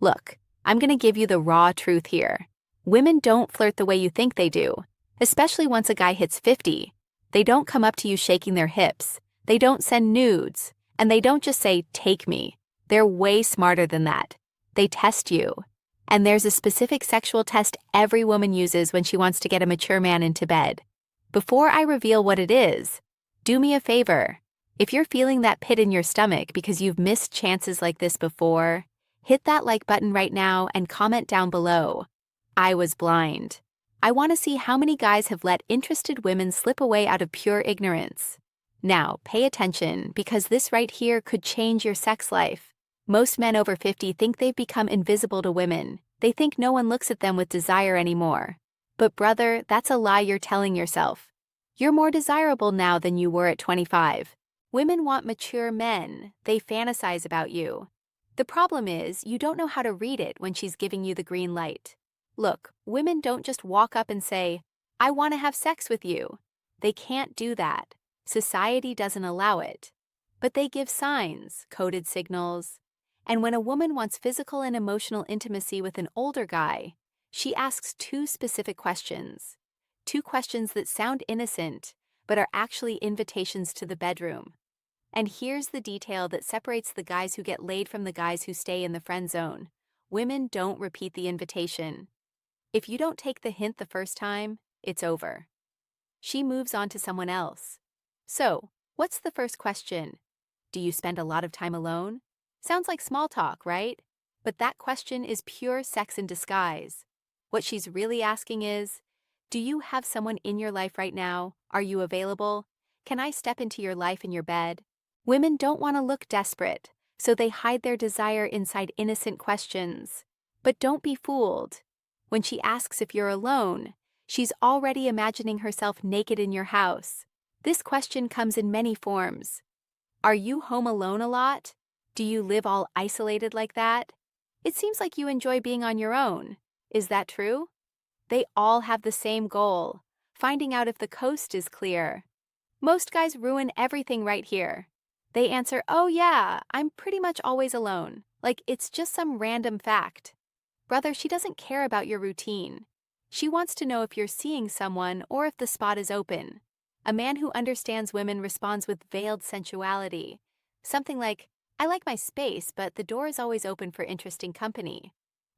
Look, I'm gonna give you the raw truth here. Women don't flirt the way you think they do, especially once a guy hits 50. They don't come up to you shaking their hips. They don't send nudes. And they don't just say, "Take me." They're way smarter than that. They test you. And there's a specific sexual test every woman uses when she wants to get a mature man into bed. Before I reveal what it is, do me a favor. If you're feeling that pit in your stomach because you've missed chances like this before, hit that like button right now and comment down below. I was blind. I want to see how many guys have let interested women slip away out of pure ignorance. Now, pay attention because this right here could change your sex life. Most men over 50 think they've become invisible to women. They think no one looks at them with desire anymore. But brother, that's a lie you're telling yourself. You're more desirable now than you were at 25. Women want mature men. They fantasize about you. The problem is, you don't know how to read it when she's giving you the green light. Look, women don't just walk up and say, "I want to have sex with you." They can't do that. Society doesn't allow it. But they give signs, coded signals. And when a woman wants physical and emotional intimacy with an older guy, she asks two specific questions. Two questions that sound innocent, but are actually invitations to the bedroom. And here's the detail that separates the guys who get laid from the guys who stay in the friend zone. Women don't repeat the invitation. If you don't take the hint the first time, it's over. She moves on to someone else. So, what's the first question? Do you spend a lot of time alone? Sounds like small talk, right? But that question is pure sex in disguise. What she's really asking is, do you have someone in your life right now? Are you available? Can I step into your life in your bed? Women don't want to look desperate, so they hide their desire inside innocent questions. But don't be fooled. When she asks if you're alone, she's already imagining herself naked in your house. This question comes in many forms. Are you home alone a lot? Do you live all isolated like that? It seems like you enjoy being on your own. Is that true? They all have the same goal, finding out if the coast is clear. Most guys ruin everything right here. They answer, "Oh yeah, I'm pretty much always alone," like it's just some random fact. Brother, she doesn't care about your routine. She wants to know if you're seeing someone or if the spot is open. A man who understands women responds with veiled sensuality. Something like, "I like my space, but the door is always open for interesting company."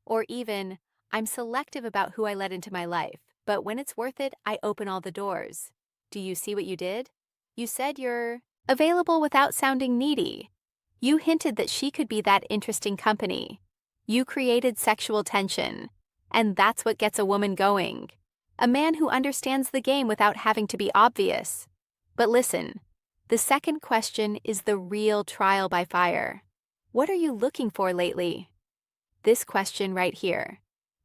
Or even, "I'm selective about who I let into my life, but when it's worth it, I open all the doors." Do you see what you did? You said you're available without sounding needy. You hinted that she could be that interesting company. You created sexual tension. And that's what gets a woman going. A man who understands the game without having to be obvious. But listen, the second question is the real trial by fire. What are you looking for lately? This question right here.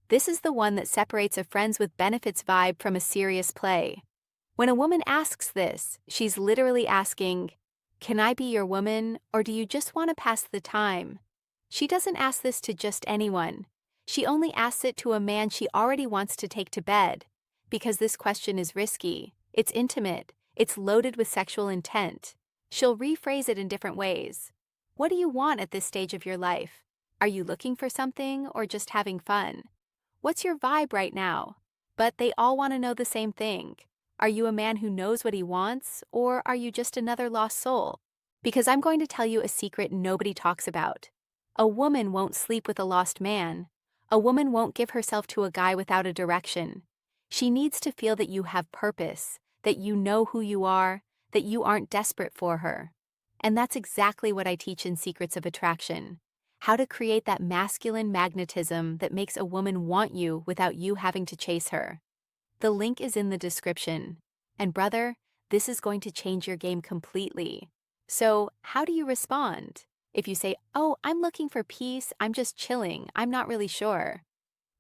This is the one that separates a friends with benefits vibe from a serious play. When a woman asks this, she's literally asking, "Can I be your woman, or do you just want to pass the time?" She doesn't ask this to just anyone. She only asks it to a man she already wants to take to bed. Because this question is risky, it's intimate, it's loaded with sexual intent. She'll rephrase it in different ways. What do you want at this stage of your life? Are you looking for something or just having fun? What's your vibe right now? But they all want to know the same thing. Are you a man who knows what he wants, or are you just another lost soul? Because I'm going to tell you a secret nobody talks about. A woman won't sleep with a lost man. A woman won't give herself to a guy without a direction. She needs to feel that you have purpose, that you know who you are, that you aren't desperate for her. And that's exactly what I teach in Secrets of Attraction. How to create that masculine magnetism that makes a woman want you without you having to chase her. The link is in the description. And brother, this is going to change your game completely. So, how do you respond? If you say, "Oh, I'm looking for peace, I'm just chilling, I'm not really sure,"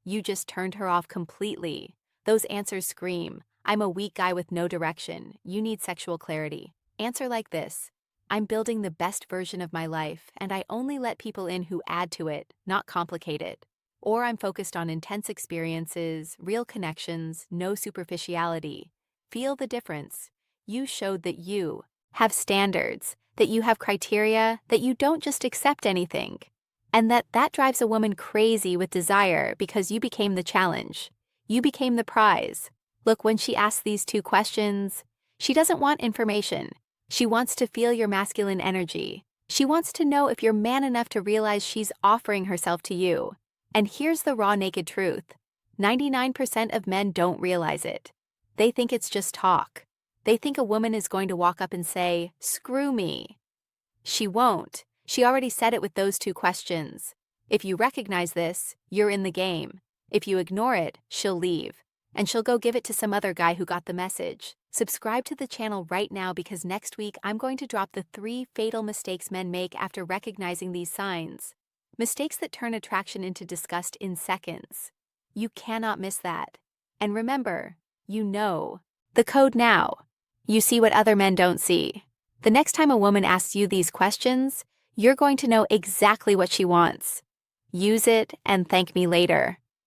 you just turned her off completely. Those answers scream, "I'm a weak guy with no direction, you need sexual clarity." Answer like this, "I'm building the best version of my life, and I only let people in who add to it, not complicate it." Or I'm focused on intense experiences, real connections, no superficiality. Feel the difference. You showed that you have standards, that you have criteria, that you don't just accept anything. And that drives a woman crazy with desire because you became the challenge. You became the prize. Look, when she asks these two questions, she doesn't want information. She wants to feel your masculine energy. She wants to know if you're man enough to realize she's offering herself to you. And here's the raw, naked truth. 99% of men don't realize it. They think it's just talk. They think a woman is going to walk up and say, "Screw me." She won't. She already said it with those two questions. If you recognize this, you're in the game. If you ignore it, she'll leave. And she'll go give it to some other guy who got the message. Subscribe to the channel right now because next week I'm going to drop the 3 fatal mistakes men make after recognizing these signs. Mistakes that turn attraction into disgust in seconds. You cannot miss that. And remember, you know the code now. You see what other men don't see. The next time a woman asks you these questions, you're going to know exactly what she wants. Use it and thank me later.